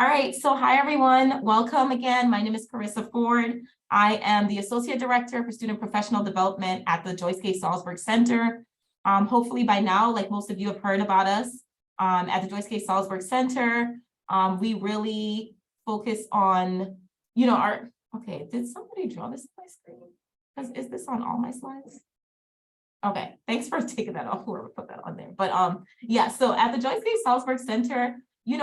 All right, so hi everyone, welcome again. My name is Carissa Forde. I am the Associate Director for Student Professional Development at the Joyce K. Salzberg Center. Hopefully by now, like most of you have heard about us at the Joyce K. Salzberg Center. We really focus on, okay, did somebody draw this on my screen? Because is this on all my slides? Okay, thanks for taking that off, whoever put that on there. But yeah, so at the Joyce K. Salzberg Center,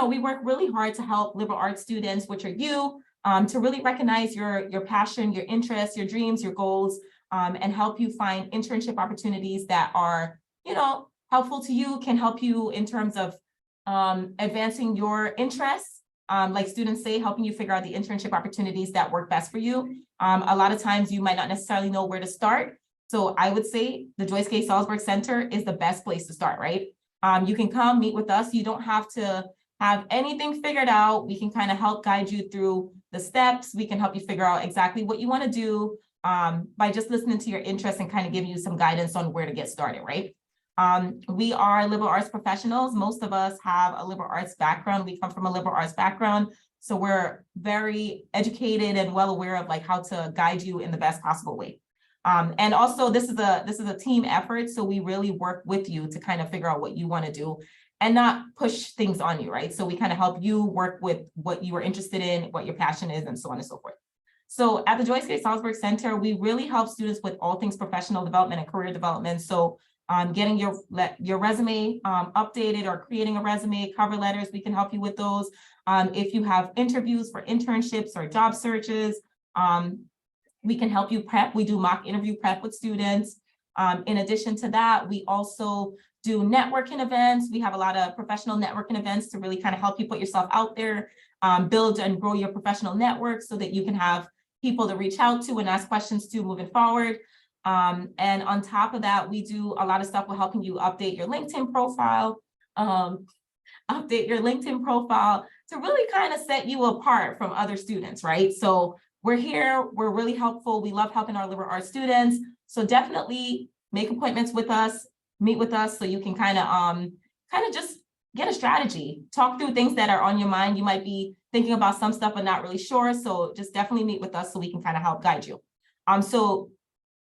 we work really hard to help liberal arts students, which are you, to really recognize your passion, your interests, your dreams, your goals, and help you find internship opportunities that are, helpful to you, can help you in terms of advancing your interests. Like students say, helping you figure out the internship opportunities that work best for you. A lot of times you might not necessarily know where to start. So I would say the Joyce K. Salzberg Center is the best place to start, right? You can come meet with us. You don't have to have anything figured out. We can kind of help guide you through the steps. We can help you figure out exactly what you want to do by just listening to your interests and kind of giving you some guidance on where to get started, right? We are liberal arts professionals. Most of us have a liberal arts background. We come from a liberal arts background. So we're very educated and well aware of like how to guide you in the best possible way. And also this is a team effort. So we really work with you to kind of figure out what you want to do and not push things on you, right? So we kind of help you work with what you are interested in, what your passion is, and so on and so forth. So at the Joyce K. Salzberg Center, we really help students with all things professional development and career development. So getting your resume updated or creating a resume, cover letters, we can help you with those. If you have interviews for internships or job searches, we can help you prep. We do mock interview prep with students. In addition to that, we also do networking events. We have a lot of professional networking events to really kind of help you put yourself out there, build and grow your professional network so that you can have people to reach out to and ask questions to moving forward. And on top of that, we do a lot of stuff with helping you update your LinkedIn profile, to really kind of set you apart from other students, right? So we're here, we're really helpful. We love helping our liberal arts students. So definitely make appointments with us, meet with us so you can kind of just get a strategy, talk through things that are on your mind. You might be thinking about some stuff but not really sure. So just definitely meet with us so we can kind of help guide you. So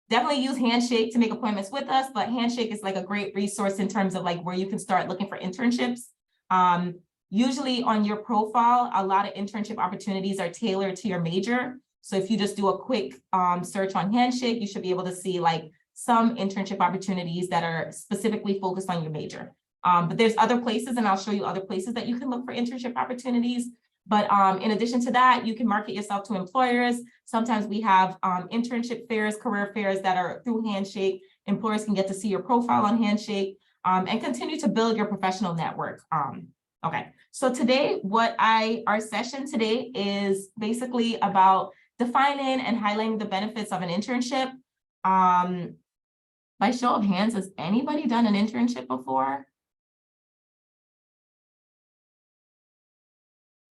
definitely use Handshake to make appointments with us, but Handshake is like a great resource in terms of like where you can start looking for internships. Usually on your profile, a lot of internship opportunities are tailored to your major. So if you just do a quick search on Handshake, you should be able to see like some internship opportunities that are specifically focused on your major. But there's other places, and I'll show you other places that you can look for internship opportunities. But in addition to that, you can market yourself to employers. Sometimes we have internship fairs, career fairs that are through Handshake. Employers can get to see your profile on Handshake and continue to build your professional network. Okay, so today, our session today is basically about defining and highlighting the benefits of an internship. By show of hands, has anybody done an internship before?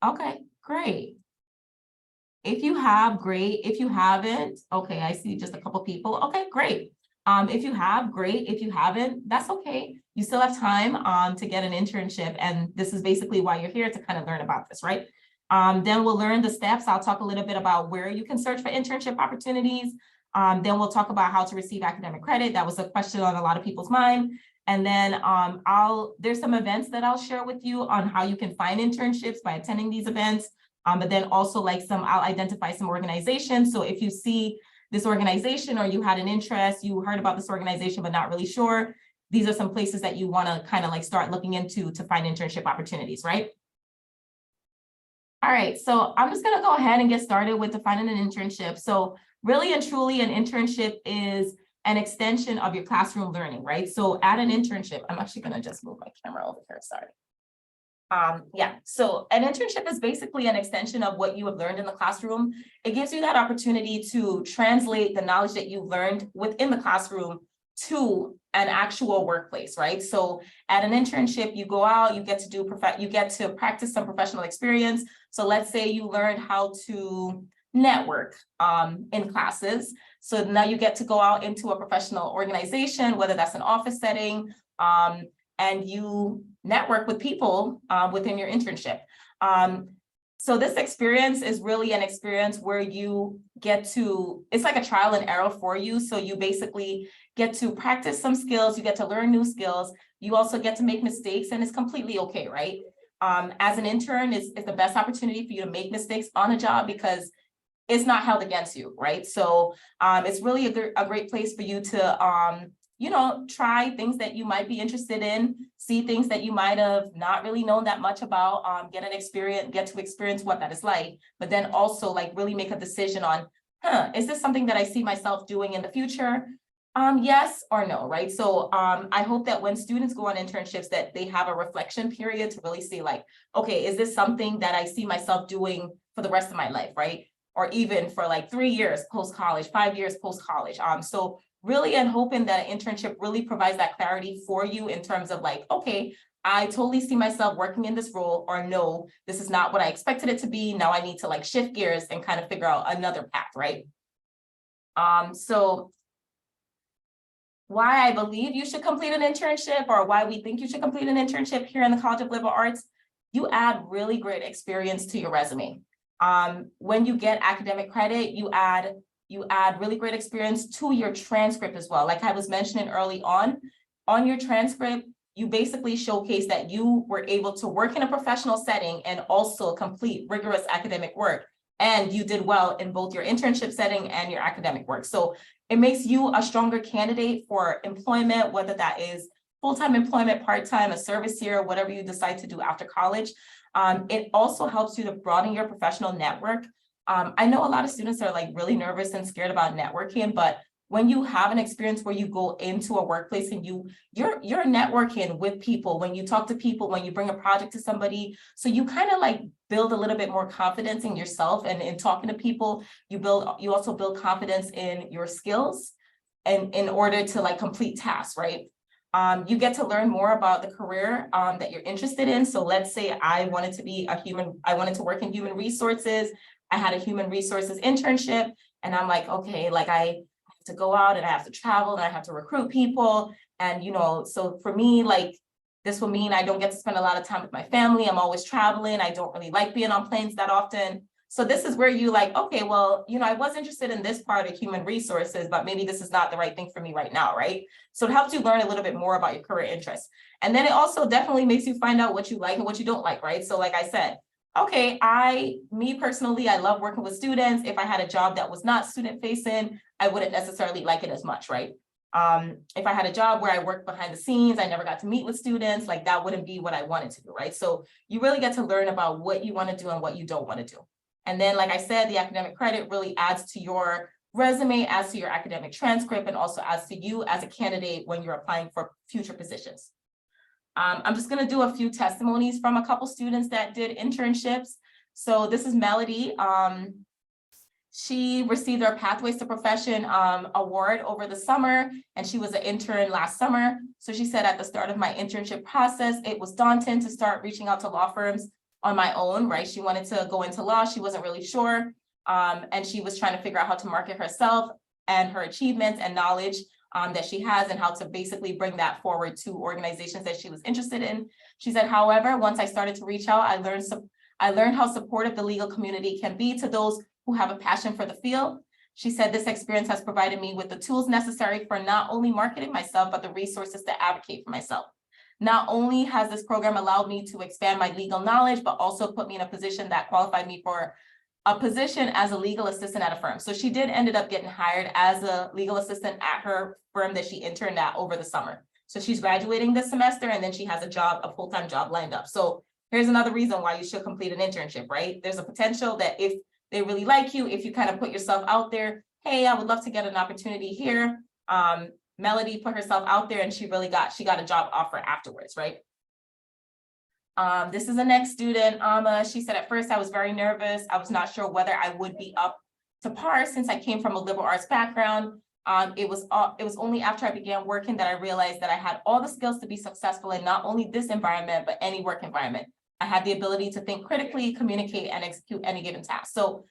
Okay, great. If you have, great. If you haven't, okay, I see just a couple people. Okay, great. If you have, great. If you haven't, that's okay. You still have time to get an internship. And this is basically why you're here, to kind of learn about this, right? Then we'll learn the steps. I'll talk a little bit about where you can search for internship opportunities. Then we'll talk about how to receive academic credit. That was a question on a lot of people's mind. And then there's some events that I'll share with you on how you can find internships by attending these events. But then also like I'll identify some organizations. So if you see this organization or you had an interest, you heard about this organization, but not really sure, these are some places that you want to kind of like start looking into to find internship opportunities, right? All right, so I'm just going to go ahead and get started with defining an internship. So really and truly, an internship is an extension of your classroom learning, right? So at an internship, I'm actually going to just move my camera over here, sorry. Yeah, so an internship is basically an extension of what you have learned in the classroom. It gives you that opportunity to translate the knowledge that you learned within the classroom to an actual workplace, right? So at an internship, you go out, you get to practice some professional experience. So let's say you learned how to network in classes. So now you get to go out into a professional organization, whether that's an office setting, and you network with people within your internship. So this experience is really an experience where you get to, it's like a trial and error for you. So you basically get to practice some skills, you get to learn new skills, you also get to make mistakes, and it's completely okay, right? As an intern, it's the best opportunity for you to make mistakes on a job because it's not held against you, right? So it's really a great place for you to try things that you might be interested in, see things that you might have not really known that much about, get to experience what that is like, but then also like really make a decision on, is this something that I see myself doing in the future? Yes or no, right? So I hope that when students go on internships that they have a reflection period to really see like, okay, is this something that I see myself doing for the rest of my life, right? Or even for like 3 years post-college, 5 years post-college. So really, and hoping that an internship really provides that clarity for you in terms of like, okay, I totally see myself working in this role, or no, this is not what I expected it to be. Now I need to like shift gears and kind of figure out another path, right? So why I believe you should complete an internship, or why we think you should complete an internship here in the College of Liberal Arts, you add really great experience to your resume. When you get academic credit, you add really great experience to your transcript as well. Like I was mentioning early on your transcript, you basically showcase that you were able to work in a professional setting and also complete rigorous academic work. And you did well in both your internship setting and your academic work. So it makes you a stronger candidate for employment, whether that is full-time employment, part-time, a service year, whatever you decide to do after college. It also helps you to broaden your professional network. I know a lot of students are like really nervous and scared about networking, but when you have an experience where you go into a workplace and you're networking with people, when you talk to people, when you bring a project to somebody, so you kind of like build a little bit more confidence in yourself, and in talking to people, you also build confidence in your skills and in order to like complete tasks, right? You get to learn more about the career that you're interested in. So let's say I wanted to work in human resources. I had a human resources internship, and I'm like, okay, like I have to go out and I have to travel and I have to recruit people. And, so for me, like, this will mean I don't get to spend a lot of time with my family. I'm always traveling. I don't really like being on planes that often. So this is where you like, okay, well, I was interested in this part of human resources, but maybe this is not the right thing for me right now, right? So it helps you learn a little bit more about your career interests. And then it also definitely makes you find out what you like and what you don't like, right? So like I said, okay, me personally, I love working with students. If I had a job that was not student facing, I wouldn't necessarily like it as much, right? If I had a job where I worked behind the scenes, I never got to meet with students, like that wouldn't be what I wanted to do, right? So you really get to learn about what you want to do and what you don't want to do. And then, like I said, the academic credit really adds to your resume, adds to your academic transcript, and also adds to you as a candidate when you're applying for future positions. I'm just going to do a few testimonies from a couple students that did internships. So this is Melody. She received her Pathways to Profession award over the summer, and she was an intern last summer. So she said at the start of my internship process, it was daunting to start reaching out to law firms on my own, right? She wanted to go into law. She wasn't really sure. And she was trying to figure out how to market herself and her achievements and knowledge that she has, and how to basically bring that forward to organizations that she was interested in. She said, however, once I started to reach out, I learned how supportive the legal community can be to those who have a passion for the field. She said, this experience has provided me with the tools necessary for not only marketing myself, but the resources to advocate for myself. Not only has this program allowed me to expand my legal knowledge, but also put me in a position that qualified me for a position as a legal assistant at a firm. So she did ended up getting hired as a legal assistant at her firm that she interned at over the summer. So she's graduating this semester, and then she has a full-time job lined up. So here's another reason why you should complete an internship, right? There's a potential that if they really like you, if you kind of put yourself out there, hey, I would love to get an opportunity here. Melody put herself out there, and she got a job offer afterwards, right? This is the next student, she said, at first I was very nervous. I was not sure whether I would be up to par since I came from a liberal arts background. It was only after I began working that I realized that I had all the skills to be successful in not only this environment, but any work environment. I had the ability to think critically, communicate, and execute any given task. So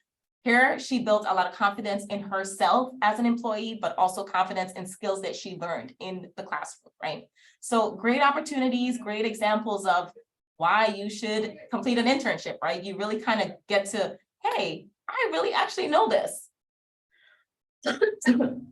here she built a lot of confidence in herself as an employee, but also confidence in skills that she learned in the classroom, right? So great opportunities, great examples of why you should complete an internship, right? You really kind of get to, hey, I really actually know this.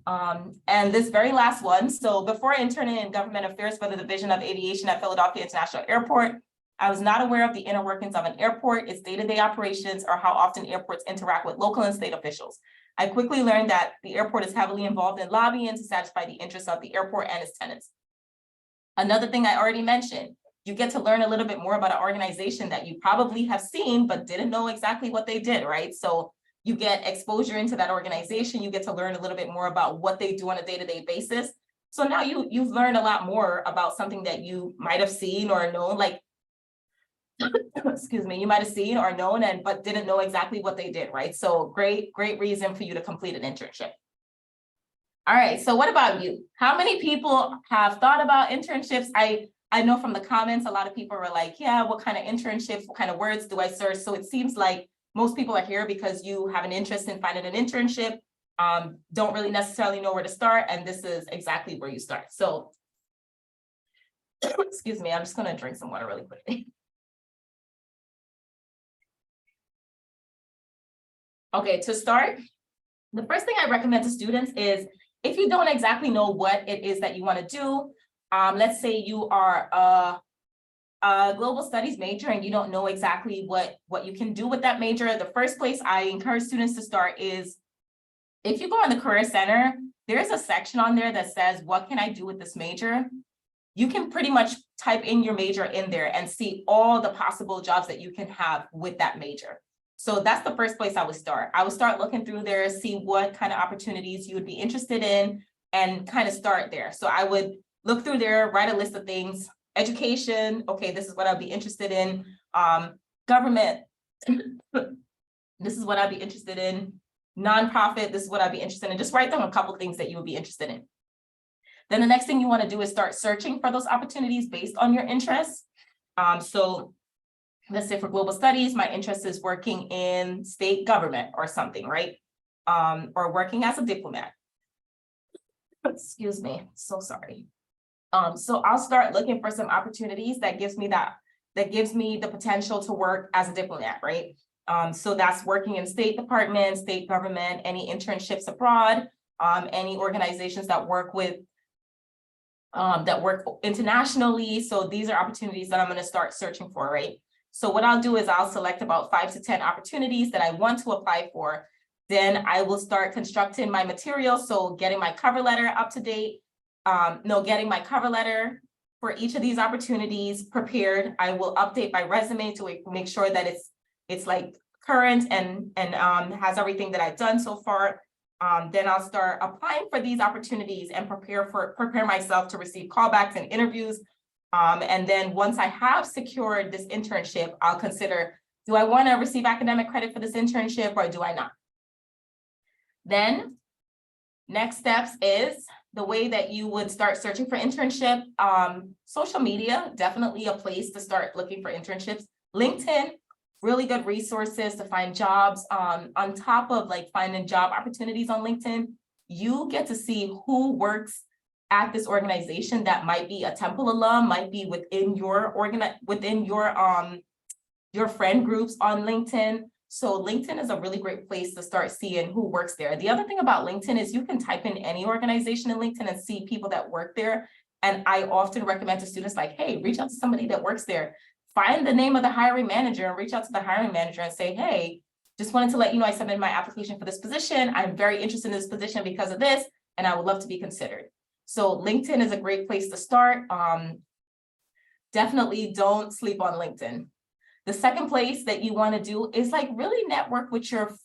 And this very last one, so before interning in government affairs for the Division of Aviation at Philadelphia International Airport, I was not aware of the inner workings of an airport, its day-to-day operations, or how often airports interact with local and state officials. I quickly learned that the airport is heavily involved in lobbying to satisfy the interests of the airport and its tenants. Another thing I already mentioned, you get to learn a little bit more about an organization that you probably have seen, but didn't know exactly what they did, right? So you get exposure into that organization, you get to learn a little bit more about what they do on a day-to-day basis. So now you've learned a lot more about something that you might have seen or known, like, excuse me, you might have seen or known but didn't know exactly what they did, right? So great reason for you to complete an internship. All right, so what about you? How many people have thought about internships? I know from the comments, a lot of people were like, yeah, what kind of internships, what kind of words do I search? So it seems like most people are here because you have an interest in finding an internship, don't really necessarily know where to start, and this is exactly where you start. So, excuse me, I'm just gonna drink some water really quickly. Okay, to start, the first thing I recommend to students is if you don't exactly know what it is that you want to do, let's say you are a global studies major and you don't know exactly what you can do with that major, the first place I encourage students to start is if you go on the Career Center, there's a section on there that says, what can I do with this major? You can pretty much type in your major in there and see all the possible jobs that you can have with that major. So that's the first place I would start. I would start looking through there, see what kind of opportunities you would be interested in and kind of start there. So I would look through there, write a list of things, education, okay, this is what I'd be interested in. Government, this is what I'd be interested in. Nonprofit, this is what I'd be interested in. Just write down a couple of things that you would be interested in. Then the next thing you want to do is start searching for those opportunities based on your interests. So let's say for global studies, my interest is working in state government or something, right? Or working as a diplomat. Excuse me, so sorry. So I'll start looking for some opportunities that gives me the potential to work as a diplomat, right? So that's working in state departments, state government, any internships abroad, any organizations that work with that work internationally. So these are opportunities that I'm going to start searching for, right? So what I'll do is I'll select about 5 to 10 opportunities that I want to apply for. Then I will start constructing my material. So getting my cover letter up to date, getting my cover letter for each of these opportunities prepared. I will update my resume to make sure that it's like current and has everything that I've done so far. Then I'll start applying for these opportunities and prepare myself to receive callbacks and interviews. And then once I have secured this internship, I'll consider, do I want to receive academic credit for this internship or do I not? Then next steps is the way that you would start searching for internship. Social media, definitely a place to start looking for internships. LinkedIn, really good resources to find jobs. On top of like finding job opportunities on LinkedIn, you get to see who works at this organization that might be a Temple alum, might be within your friend groups on LinkedIn. So LinkedIn is a really great place to start seeing who works there. The other thing about LinkedIn is you can type in any organization in LinkedIn and see people that work there. And I often recommend to students like, hey, reach out to somebody that works there. Find the name of the hiring manager and reach out to the hiring manager and say, hey, just wanted to let you know I submitted my application for this position. I'm very interested in this position because of this, and I would love to be considered. So LinkedIn is a great place to start. Definitely don't sleep on LinkedIn. The second place that you want to do is like really network with your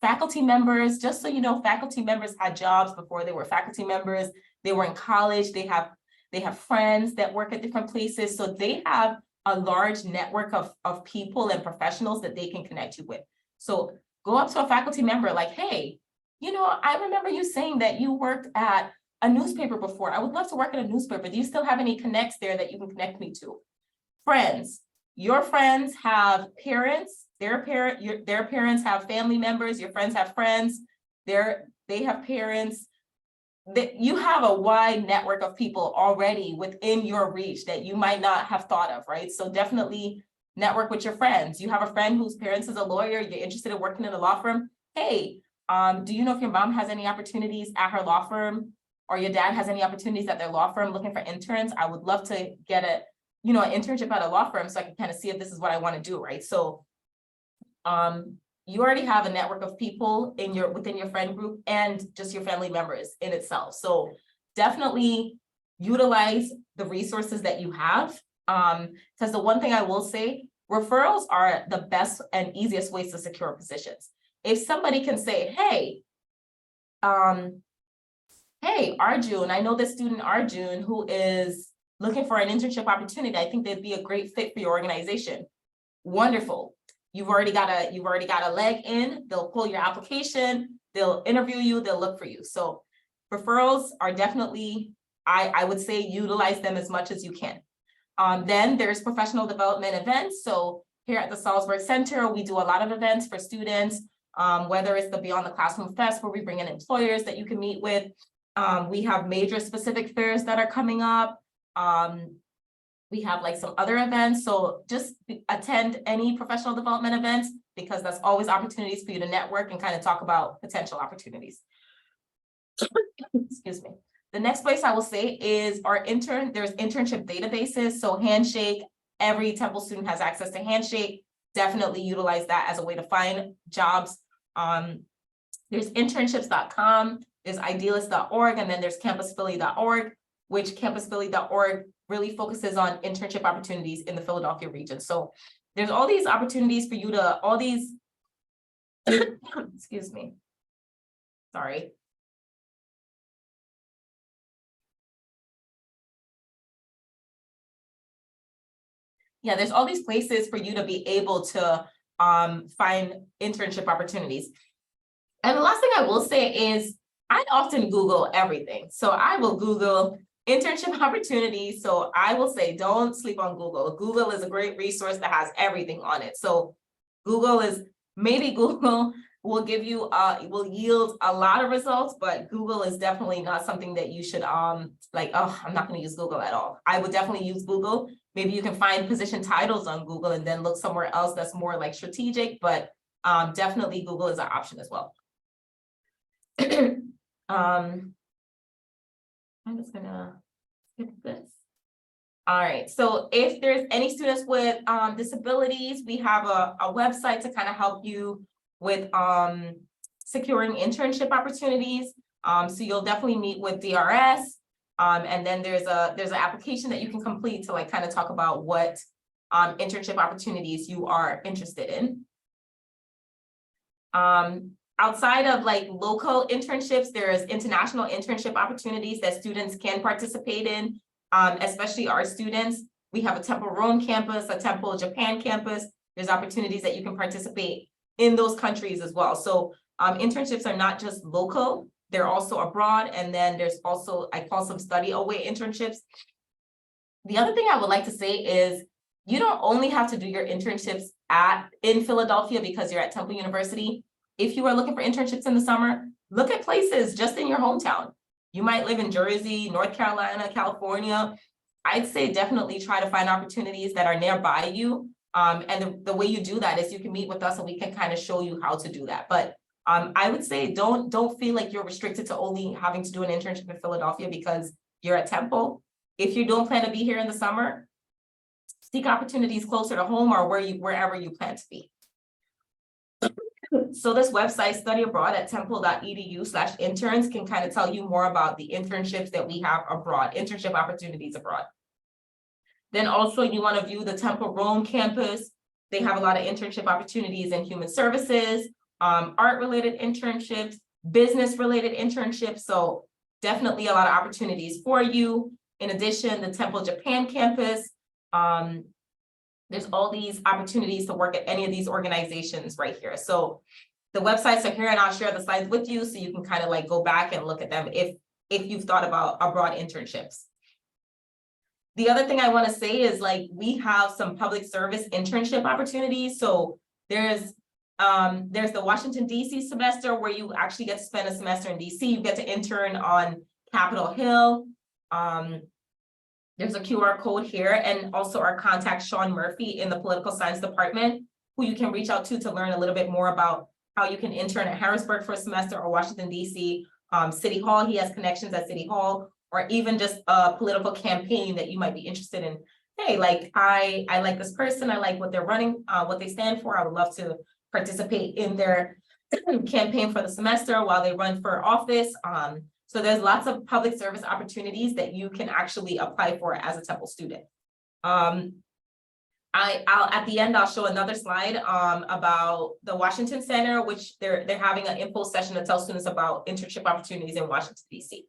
faculty members. Just so you know, faculty members had jobs before they were faculty members. They were in college. They have friends that work at different places. So they have a large network of people and professionals that they can connect you with. So go up to a faculty member like, hey, you know, I remember you saying that you worked at a newspaper before. I would love to work at a newspaper. Do you still have any connects there that you can connect me to? Friends. Your friends have parents, their parents have family members, your friends have friends, they have parents. You have a wide network of people already within your reach that you might not have thought of, right? So definitely network with your friends. You have a friend whose parents is a lawyer, you're interested in working in a law firm. Hey, do you know if your mom has any opportunities at her law firm, or your dad has any opportunities at their law firm looking for interns? I would love to get an internship at a law firm so I can kind of see if this is what I want to do, right? So you already have a network of people within your friend group and just your family members in itself. So definitely utilize the resources that you have. Because the one thing I will say, referrals are the best and easiest ways to secure positions. If somebody can say, hey, Arjun, I know this student Arjun who is looking for an internship opportunity. I think they'd be a great fit for your organization. Wonderful. You've already got a leg in. They'll pull your application, they'll interview you, they'll look for you. So referrals are definitely, I would say, utilize them as much as you can. Then there's professional development events. So here at the Salzburg Center, we do a lot of events for students, whether it's the Beyond the Classroom Fest, where we bring in employers that you can meet with. We have major specific fairs that are coming up. We have like some other events. So just attend any professional development events, because that's always opportunities for you to network and kind of talk about potential opportunities. Excuse me. The next place I will say is there's internship databases. So Handshake, every Temple student has access to Handshake. Definitely utilize that as a way to find jobs. There's internships.com, there's idealist.org, and then there's campusphilly.org, which campusphilly.org really focuses on internship opportunities in the Philadelphia region. So there's all these opportunities for you to, excuse me, sorry. Yeah, there's all these places for you to be able to find internship opportunities. And the last thing I will say is I often Google everything. So I will Google internship opportunities. So I will say, don't sleep on Google. Google is a great resource that has everything on it. So Google will give you, will yield a lot of results, but Google is definitely not something that you should like, oh, I'm not going to use Google at all. I would definitely use Google. Maybe you can find position titles on Google and then look somewhere else that's more like strategic, but definitely Google is an option as well. I'm just gonna skip this. All right, so if there's any students with disabilities, we have a website to kind of help you with securing internship opportunities. So you'll definitely meet with DRS. And then there's an application that you can complete to like kind of talk about what internship opportunities you are interested in. Outside of like local internships, there's international internship opportunities that students can participate in, especially our students. We have a Temple Rome campus, a Temple Japan campus. There's opportunities that you can participate in those countries as well. So internships are not just local, they're also abroad. And then there's also, I call some study away internships. The other thing I would like to say is you don't only have to do your internships in Philadelphia because you're at Temple University. If you are looking for internships in the summer, look at places just in your hometown. You might live in Jersey, North Carolina, California. I'd say definitely try to find opportunities that are nearby you. And the way you do that is you can meet with us and we can kind of show you how to do that. But I would say don't feel like you're restricted to only having to do an internship in Philadelphia because you're at Temple. If you don't plan to be here in the summer, seek opportunities closer to home or wherever you plan to be. So this website, studyabroad@temple.edu/interns, can kind of tell you more about the internships that we have abroad, internship opportunities abroad. Then also you want to view the Temple Rome campus. They have a lot of internship opportunities in human services, art-related internships, business-related internships. So definitely a lot of opportunities for you. In addition, the Temple Japan campus, there's all these opportunities to work at any of these organizations right here. So the websites are here and I'll share the slides with you so you can kind of like go back and look at them if you've thought about abroad internships. The other thing I want to say is like we have some public service internship opportunities. So there's the Washington, D.C. semester where you actually get to spend a semester in D.C. You get to intern on Capitol Hill. There's a QR code here, and also our contact Sean Murphy in the political science department, who you can reach out to learn a little bit more about how you can intern at Harrisburg for a semester or Washington, D.C. City Hall. He has connections at City Hall, or even just a political campaign that you might be interested in. Hey, like I like this person, I like what they're running, what they stand for. I would love to participate in their campaign for the semester while they run for office. So there's lots of public service opportunities that you can actually apply for as a Temple student. I'll at the end, I'll show another slide about the Washington Center, which they're having an info session to tell students about internship opportunities in Washington, D.C.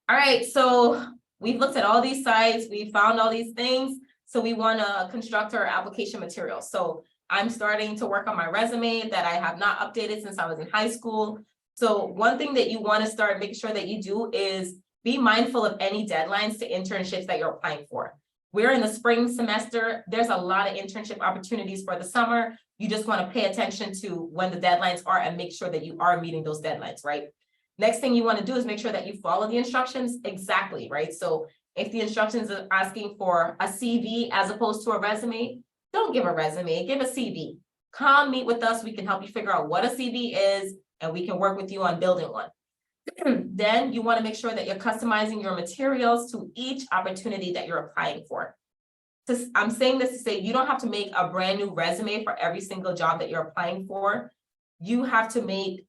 All right, so we've looked at all these sites, we found all these things, so we want to construct our application materials. So I'm starting to work on my resume that I have not updated since I was in high school. So one thing that you want to start making sure that you do is be mindful of any deadlines to internships that you're applying for. We're in the spring semester. There's a lot of internship opportunities for the summer. You just want to pay attention to when the deadlines are and make sure that you are meeting those deadlines, right? Next thing you want to do is make sure that you follow the instructions exactly, right? So if the instructions are asking for a CV as opposed to a resume, don't give a resume, give a CV. Come meet with us. We can help you figure out what a CV is, and we can work with you on building one. Then you want to make sure that you're customizing your materials to each opportunity that you're applying for. I'm saying this to say you don't have to make a brand new resume for every single job that you're applying for. You have to make,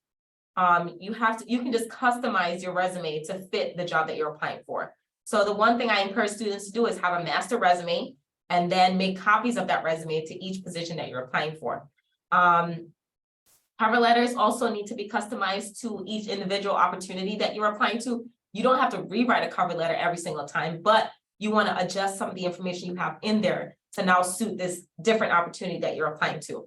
you can just customize your resume to fit the job that you're applying for. So the one thing I encourage students to do is have a master resume and then make copies of that resume to each position that you're applying for. Cover letters also need to be customized to each individual opportunity that you're applying to. You don't have to rewrite a cover letter every single time, but you want to adjust some of the information you have in there to now suit this different opportunity that you're applying to.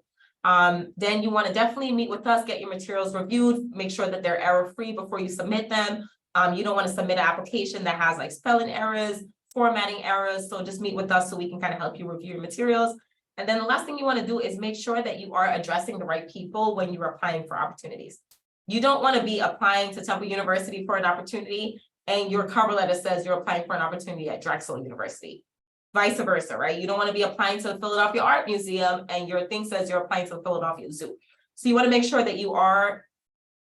Then you want to definitely meet with us, get your materials reviewed, make sure that they're error-free before you submit them. You don't want to submit an application that has like spelling errors, formatting errors. So just meet with us so we can kind of help you review your materials. And then the last thing you want to do is make sure that you are addressing the right people when you're applying for opportunities. You don't want to be applying to Temple University for an opportunity and your cover letter says you're applying for an opportunity at Drexel University. Vice versa, right? You don't want to be applying to the Philadelphia Art Museum and your thing says you're applying to the Philadelphia Zoo. So you want to make sure that you are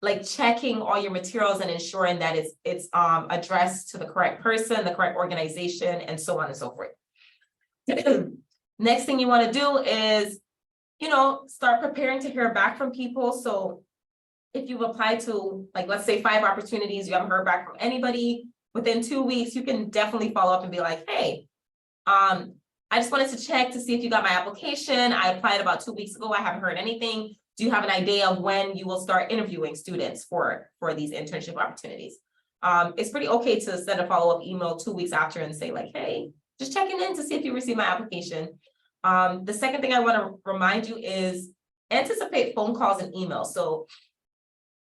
like checking all your materials and ensuring that it's addressed to the correct person, the correct organization, and so on and so forth. Next thing you want to do is, start preparing to hear back from people. So if you've applied to, like, let's say 5 opportunities, you haven't heard back from anybody within 2 weeks, you can definitely follow up and be like, hey, I just wanted to check to see if you got my application. I applied about 2 weeks ago. I haven't heard anything. Do you have an idea of when you will start interviewing students for these internship opportunities? It's pretty okay to send a follow-up email 2 weeks after and say like, hey, just checking in to see if you received my application. The second thing I want to remind you is anticipate phone calls and emails. So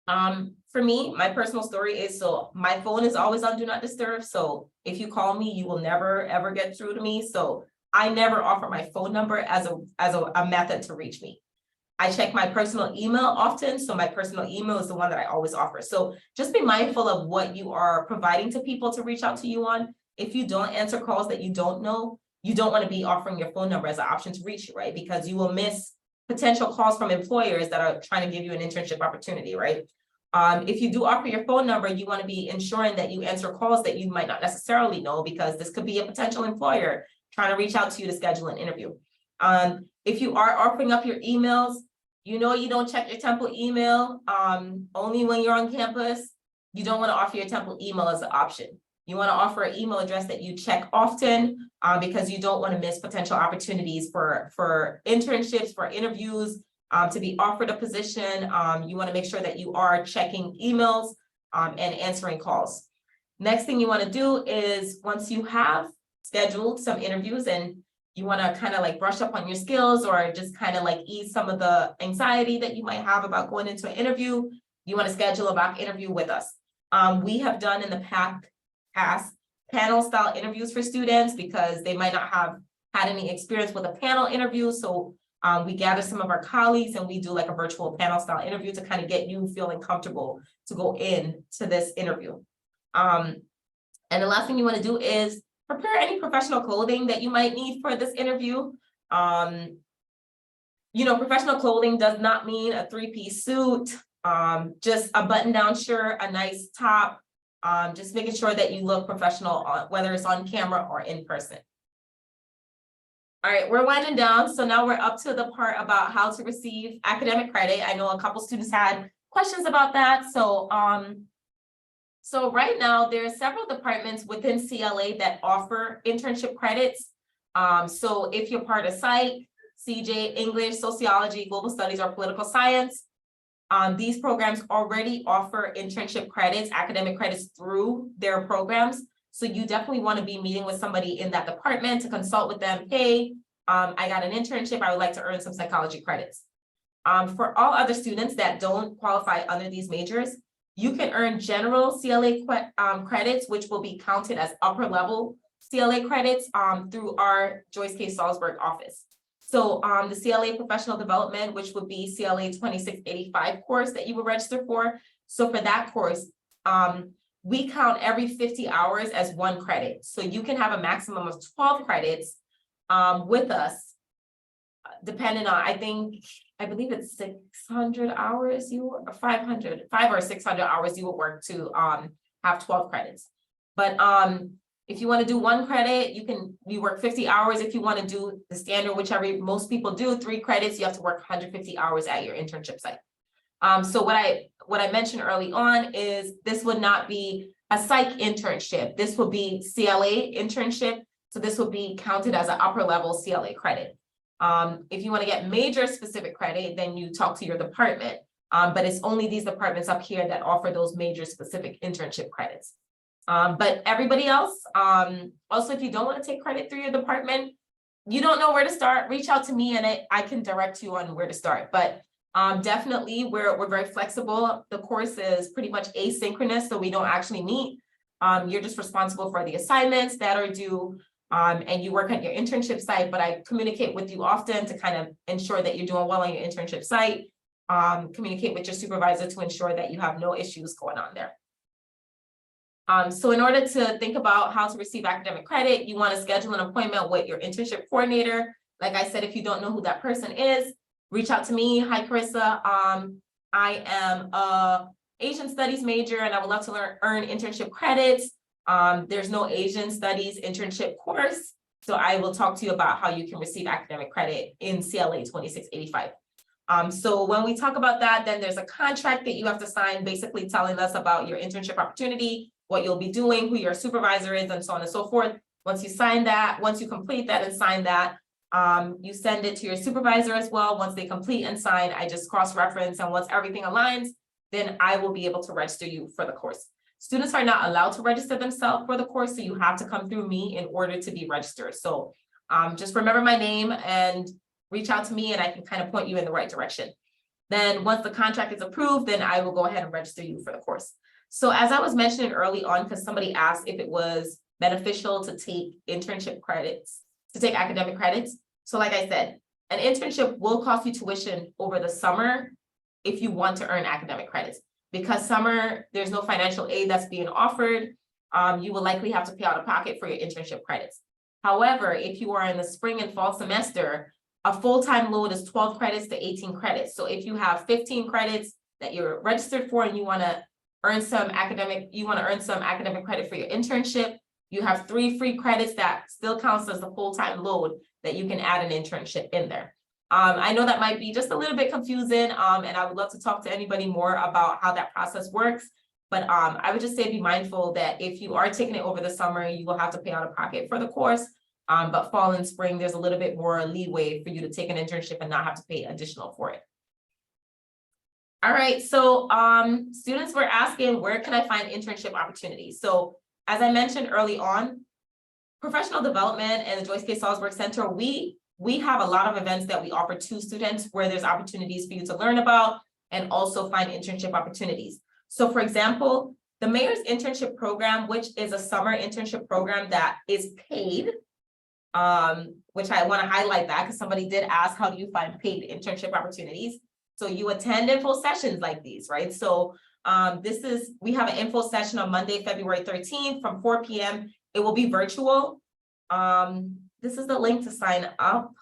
for me, my personal story is, so my phone is always on do not disturb. So if you call me, you will never ever get through to me. So I never offer my phone number as a method to reach me. I check my personal email often. So my personal email is the one that I always offer. So just be mindful of what you are providing to people to reach out to you on. If you don't answer calls that you don't know, you don't want to be offering your phone number as an option to reach you, right? Because you will miss potential calls from employers that are trying to give you an internship opportunity, right? If you do offer your phone number, you want to be ensuring that you answer calls that you might not necessarily know, because this could be a potential employer trying to reach out to you to schedule an interview. If you are offering up your emails, you don't check your Temple email only when you're on campus. You don't want to offer your Temple email as an option. You want to offer an email address that you check often because you don't want to miss potential opportunities for internships, for interviews, to be offered a position. You want to make sure that you are checking emails and answering calls. Next thing you want to do is, once you have scheduled some interviews and you want to kind of like brush up on your skills or just kind of like ease some of the anxiety that you might have about going into an interview, you want to schedule a mock interview with us. We have done in the past panel style interviews for students because they might not have had any experience with a panel interview. So we gather some of our colleagues and we do like a virtual panel style interview to kind of get you feeling comfortable to go in to this interview. And the last thing you want to do is prepare any professional clothing that you might need for this interview. Professional clothing does not mean a three-piece suit, just a button-down shirt, a nice top, just making sure that you look professional, whether it's on camera or in person. All right, we're winding down. So now we're up to the part about how to receive academic credit. I know a couple students had questions about that. So right now there are several departments within CLA that offer internship credits. So if you're part of Psych, CJ, English, Sociology, Global Studies, or Political Science, these programs already offer internship credits, academic credits through their programs. So you definitely want to be meeting with somebody in that department to consult with them. Hey, I got an internship. I would like to earn some psychology credits. For all other students that don't qualify under these majors, you can earn general CLA credits, which will be counted as upper level CLA credits through our Joyce K. Salzberg office. So the CLA professional development, which would be CLA 2685 course that you will register for. So for that course, we count every 50 hours as 1 credit. So you can have a maximum of 12 credits with us, depending on, I believe it's 600 hours or 500 or 600 hours you will work to have 12 credits. But if you want to do 1 credit, you work 50 hours. If you want to do the standard, whichever most people do, 3 credits, you have to work 150 hours at your internship site. So what I mentioned early on is this would not be a psych internship. This will be CLA internship. So this will be counted as an upper level CLA credit. If you want to get major specific credit, then you talk to your department. But it's only these departments up here that offer those major specific internship credits. But everybody else, also, if you don't want to take credit through your department, you don't know where to start, reach out to me and I can direct you on where to start. But definitely we're very flexible. The course is pretty much asynchronous, so we don't actually meet. You're just responsible for the assignments that are due, and you work at your internship site, but I communicate with you often to kind of ensure that you're doing well on your internship site. Communicate with your supervisor to ensure that you have no issues going on there. So in order to think about how to receive academic credit, you want to schedule an appointment with your internship coordinator. Like I said, if you don't know who that person is, reach out to me. Hi, Carissa. I am a Asian studies major and I would love to earn internship credits. There's no Asian studies internship course. So I will talk to you about how you can receive academic credit in CLA 2685. So when we talk about that, then there's a contract that you have to sign, basically telling us about your internship opportunity, what you'll be doing, who your supervisor is, and so on and so forth. Once you sign that, once you complete that and sign that, you send it to your supervisor as well. Once they complete and sign, I just cross-reference, and once everything aligns, then I will be able to register you for the course. Students are not allowed to register themselves for the course, so you have to come through me in order to be registered. So just remember my name and reach out to me and I can kind of point you in the right direction. Then once the contract is approved, then I will go ahead and register you for the course. So as I was mentioning early on, because somebody asked if it was beneficial to take internship credits, to take academic credits. So like I said, an internship will cost you tuition over the summer if you want to earn academic credits. Because summer, there's no financial aid that's being offered. You will likely have to pay out of pocket for your internship credits. However, if you are in the spring and fall semester, a full-time load is 12 credits to 18 credits. So if you have 15 credits that you're registered for and you want to earn some academic credit for your internship, you have 3 free credits that still counts as the full-time load that you can add an internship in there. I know that might be just a little bit confusing, and I would love to talk to anybody more about how that process works. But I would just say be mindful that if you are taking it over the summer, you will have to pay out of pocket for the course. But fall and spring, there's a little bit more leeway for you to take an internship and not have to pay additional for it. All right, so students were asking, where can I find internship opportunities? So as I mentioned early on, professional development and the Joyce K. Salzberg Center, we have a lot of events that we offer to students where there's opportunities for you to learn about and also find internship opportunities. So for example, the Mayor's Internship Program, which is a summer internship program that is paid, which I want to highlight that because somebody did ask, how do you find paid internship opportunities? So you attend in full sessions like these, right? So We have an info session on Monday, February 13th from 4 p.m. It will be virtual. This is the link to sign up.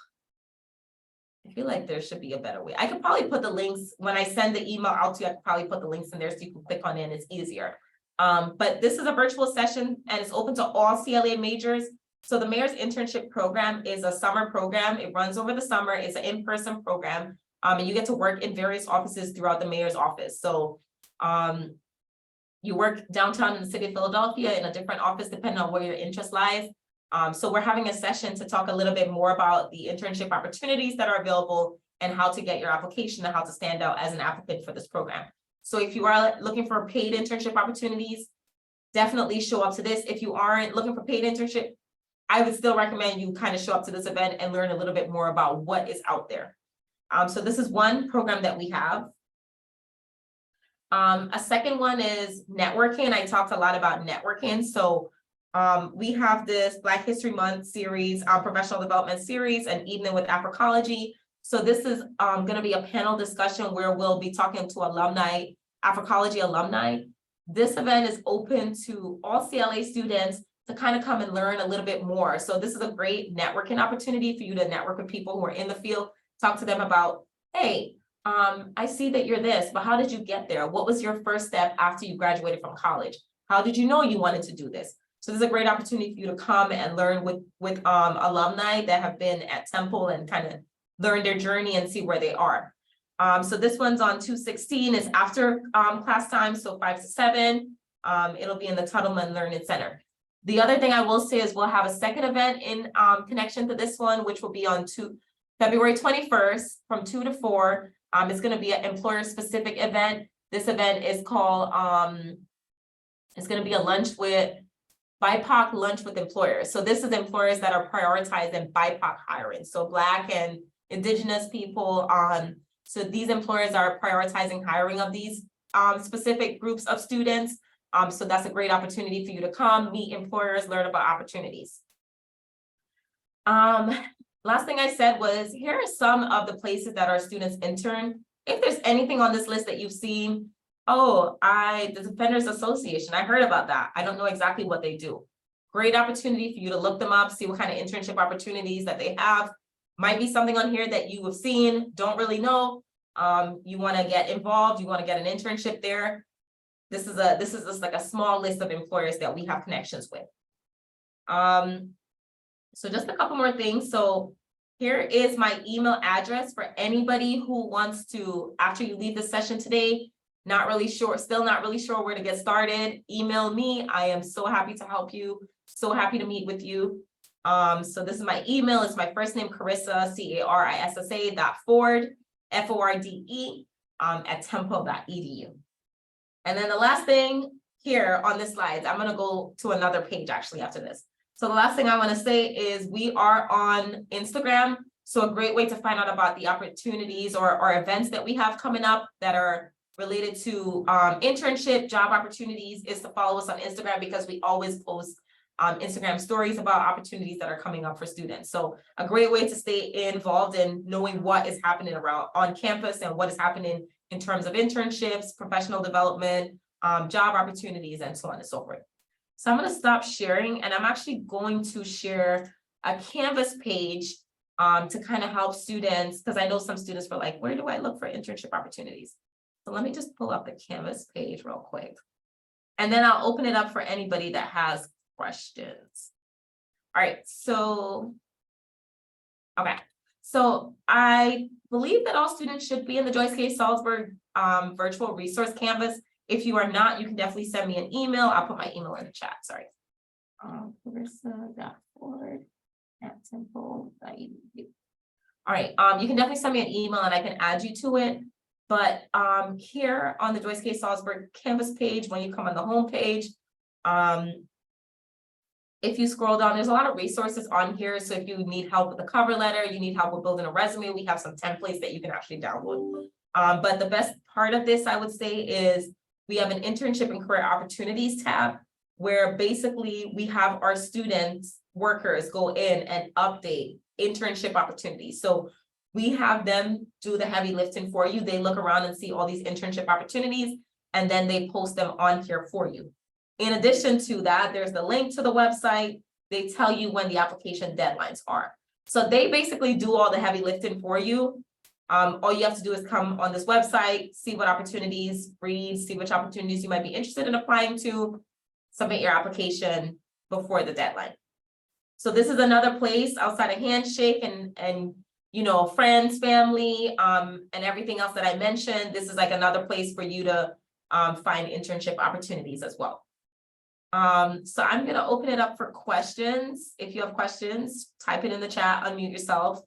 I feel like there should be a better way. I could probably put the links when I send the email out to you. I could probably put the links in there so you can click on it and it's easier. But this is a virtual session and it's open to all CLA majors. So the Mayor's Internship Program is a summer program. It runs over the summer. It's an in-person program. And you get to work in various offices throughout the mayor's office. So you work downtown in the city of Philadelphia in a different office, depending on where your interest lies. So we're having a session to talk a little bit more about the internship opportunities that are available and how to get your application and how to stand out as an applicant for this program. So if you are looking for paid internship opportunities, definitely show up to this. If you aren't looking for paid internship, I would still recommend you kind of show up to this event and learn a little bit more about what is out there. So this is one program that we have. A second one is networking. I talked a lot about networking. So we have this Black History Month series, professional development series, and Evening with Africology. So this is going to be a panel discussion where we'll be talking to alumni, Africology alumni. This event is open to all CLA students to kind of come and learn a little bit more. So this is a great networking opportunity for you to network with people who are in the field, talk to them about, hey, I see that you're this, but how did you get there? What was your first step after you graduated from college? How did you know you wanted to do this? So this is a great opportunity for you to come and learn with alumni that have been at Temple and kind of learn their journey and see where they are. So this one's on 2/16. It's after class time, so 5 to 7. It'll be in the Tuttleman Learning Center. The other thing I will say is we'll have a second event in connection to this one, which will be on February 21st from 2 to 4. It's going to be an employer-specific event. This event is called, it's going to be a lunch with BIPOC lunch with employers. So this is employers that are prioritizing BIPOC hiring. So Black and Indigenous people. So these employers are prioritizing hiring of these specific groups of students. So that's a great opportunity for you to come, meet employers, learn about opportunities. Last thing I said was, here are some of the places that our students intern. If there's anything on this list that you've seen, the Defenders Association, I heard about that. I don't know exactly what they do. Great opportunity for you to look them up, see what kind of internship opportunities that they have. Might be something on here that you have seen, don't really know. You want to get involved, you want to get an internship there. This is just like a small list of employers that we have connections with. So just a couple more things. So here is my email address for anybody who wants to, after you leave the session today, still not really sure where to get started, email me. I am so happy to help you, so happy to meet with you. So this is my email. It's my first name, Carissa, Carissa.Forde, Forde, at temple.edu. And then the last thing here on this slide, I'm going to go to another page actually after this. So the last thing I want to say is we are on Instagram. So a great way to find out about the opportunities or events that we have coming up that are related to internship, job opportunities is to follow us on Instagram, because we always post Instagram stories about opportunities that are coming up for students. So a great way to stay involved in knowing what is happening around on campus and what is happening in terms of internships, professional development, job opportunities, and so on and so forth. So I'm going to stop sharing, and I'm actually going to share a Canvas page to kind of help students, because I know some students were like, where do I look for internship opportunities? So let me just pull up the Canvas page real quick. And then I'll open it up for anybody that has questions. All right, so, okay. So I believe that all students should be in the Joyce K. Salzberg virtual resource Canvas. If you are not, you can definitely send me an email. I'll put my email in the chat, sorry. Carissa.Forde@temple.edu. All right, you can definitely send me an email and I can add you to it. But here on the Joyce K. Salzberg Canvas page, when you come on the home page, if you scroll down, there's a lot of resources on here. So if you need help with the cover letter, you need help with building a resume, we have some templates that you can actually download. But the best part of this, I would say, is we have an internship and career opportunities tab, where basically we have our students, workers go in and update internship opportunities. So we have them do the heavy lifting for you. They look around and see all these internship opportunities. and then they post them on here for you. In addition to that, there's the link to the website. They tell you when the application deadlines are. So they basically do all the heavy lifting for you. All you have to do is come on this website, see what opportunities, read, see which opportunities you might be interested in applying to, submit your application before the deadline. So this is another place outside of Handshake and you know, friends, family, and everything else that I mentioned. This is like another place for you to find internship opportunities as well. So I'm gonna open it up for questions. If you have questions, type it in the chat, unmute yourself.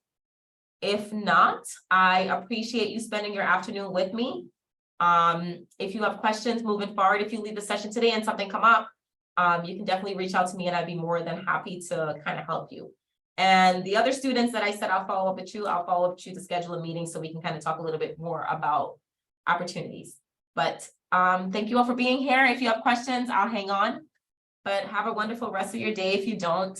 If not, I appreciate you spending your afternoon with me. If you have questions moving forward, if you leave the session today and something come up, you can definitely reach out to me and I'd be more than happy to kind of help you. And the other students that I said I'll follow up with you, I'll follow up with you to schedule a meeting so we can kind of talk a little bit more about opportunities. But thank you all for being here. If you have questions, I'll hang on. But have a wonderful rest of your day if you don't.